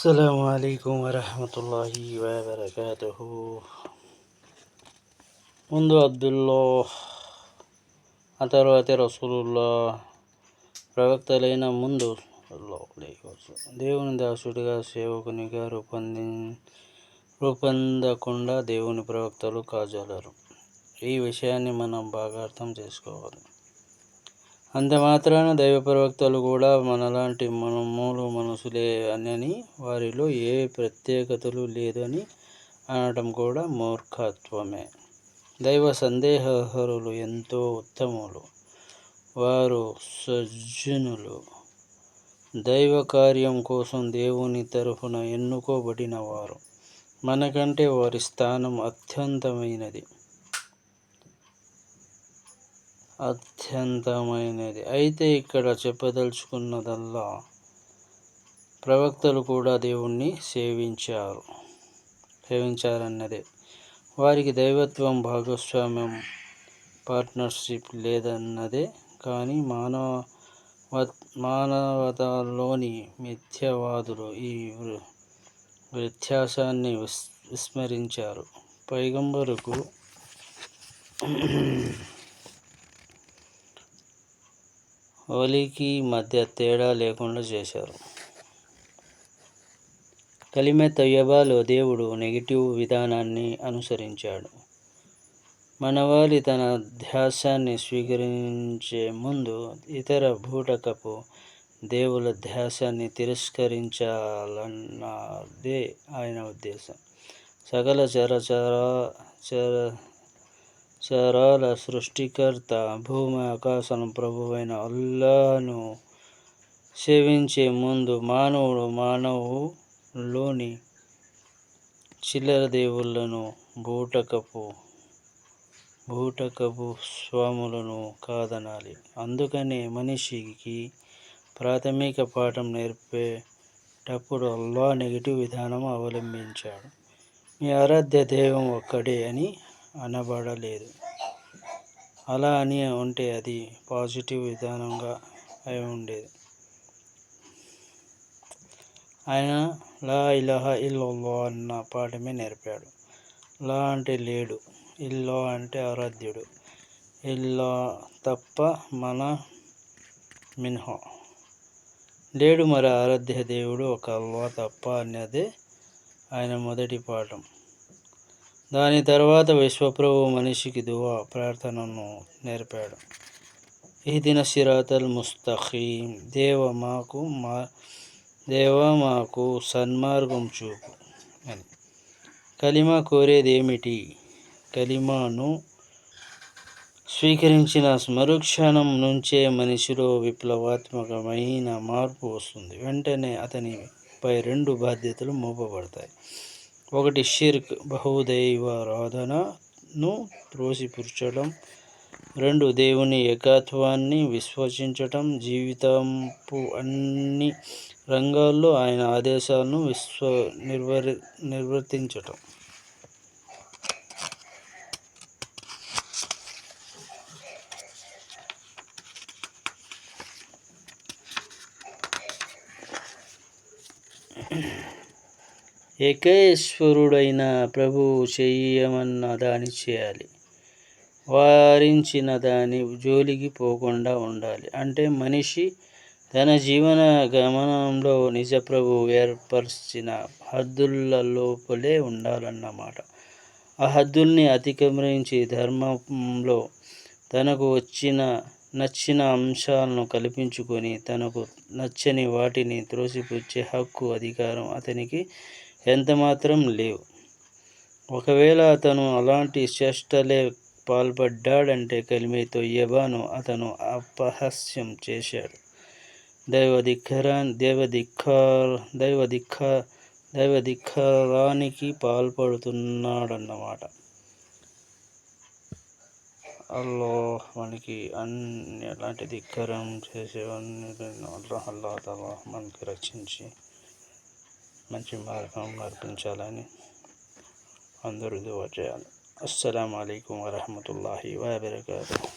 అస్సలాము అలైకుం వరహమతుల్లాహి వబరకాతుహు. ముందు అబ్దుల్లా, ఆ తర్వాత రసూలుల్లా, ప్రవక్తలైన ముందు దేవుని దాసుడిగా సేవకునిగా రూపొందకుండా దేవుని ప్రవక్తలు కాజాలరు. ఈ విషయాన్ని మనం బాగా అర్థం చేసుకోవాలి. అంత మాత్రాన దైవ ప్రవక్తలు కూడా మనలాంటి మామూలు మనుషులే అని, వారిలో ఏ ప్రత్యేకతలు లేదని అనడం కూడా మూర్ఖత్వమే. దైవ సందేహహరులు ఎంతో ఉత్తములు, వారు సజ్జనులు, దైవ కార్యం కోసం దేవుని తరఫున ఎన్నుకోబడినవారు. మనకంటే వారి స్థానం అత్యంతమైనది. అయితే ఇక్కడ చెప్పదలుచుకున్నదల్లా, ప్రవక్తలు కూడా దేవుణ్ణి సేవించారన్నదే. వారికి దైవత్వం, భాగస్వామ్యం, పార్ట్నర్షిప్ లేదన్నదే. కానీ మానవతలోని మిథ్యావాదులు ఈ వ్యత్యాసాన్ని విస్మరించారు. పైగంబరుకు వలీకి మధ్య తేడా లేకుండా చేశారు. కలిమే తయ్యబాలో దేవుడు నెగిటివ్ విధానాన్ని అనుసరించాడు. మనవాళి తన ధ్యాసాన్ని స్వీకరించే ముందు ఇతర బూటకపు దేవుల ధ్యాసాన్ని తిరస్కరించాలన్నదే ఆయన ఉద్దేశం. సకల చరాల సృష్టికర్త, భూమి ఆకాశాల ప్రభువైన అల్లాహ్ను సేవించే ముందు మానవులోని చిల్లర దేవుళ్లను, బూటకపు స్వాములను కాదనాలి. అందుకనే మనిషికి ప్రాథమిక పాఠం నేర్పేటప్పుడు అల్లాహ్ నెగిటివ్ విధానం అవలంబించాడు. మీ ఆరాధ్య దైవం ఒక్కడే అని అనబడలేదు. అలా అని ఉంటే అది పాజిటివ్ విధానంగా అయి ఉండేది. ఆయన లా ఇలాహ ఇల్లల్లాహ్ అన్న పాఠమే నేర్పాడు. లా అంటే లేడు, ఇల్లా అంటే ఆరాధ్యుడు, ఇల్లా తప్ప, మన మిన్హా లేడు, మరి ఆరాధ్య దేవుడు ఒక అల్లాహ్ తప్ప అన్నదే ఆయన మొదటి పాఠం. దాని తర్వాత విశ్వప్రభువు మనిషికి దువా, ప్రార్థనను నేర్పాడు. ఇహ్దిన సిరాతల్ ముస్తఖీం, దేవా మాకు సన్మార్గం చూపు అని. కలిమా కోరేదేమిటి? కలిమాను స్వీకరించిన మరుక్షణం నుంచే మనిషిలో విప్లవాత్మకమైన మార్పు వస్తుంది. వెంటనే అతనిపై 2 బాధ్యతలు మోపబడతాయి. ఒకటి షిర్క్, బహుదైవారాధనను త్రోసిపుచ్చడం. 2 దేవుని ఏకత్వాన్ని విశ్వసించటం. జీవితపు అన్ని రంగాల్లో ఆయన ఆదేశాలను నిర్వర్తించటం. ఏకైశ్వరుడైన ప్రభువు చేయమన్న దాని చేయాలి, వారించిన దాని జోలికి పోకుండా ఉండాలి. అంటే మనిషి తన జీవన గమనంలో నిజ ప్రభువు ఏర్పరచిన హద్దుల లోపలే ఉండాలన్నమాట. ఆ హద్దుల్ని అతిక్రమించి ధర్మంలో తనకు నచ్చిన అంశాలను కల్పించుకొని తనకు నచ్చని వాటిని త్రోసిపుచ్చే హక్కు, అధికారం అతనికి ఎంతమాత్రం లేవు. ఒకవేళ అతను అలాంటి చేష్టలే పాల్పడ్డాడంటే కలిమే తొయ్యబాను అతను అపహాస్యం చేశాడు, దైవధిక్కారానికి పాల్పడుతున్నాడన్నమాట. అల్లాహ్ మనకి ఎలాంటి ధిక్కారం చేసేవాడిని అల్లాహ్ తాలా మనకి రక్షించి మంచి మార్గం నడిపించాలని అందరూ దువా చేయాలి. అస్సలాము అలైకుం వరహమతుల్లాహి వబరకాతుహు.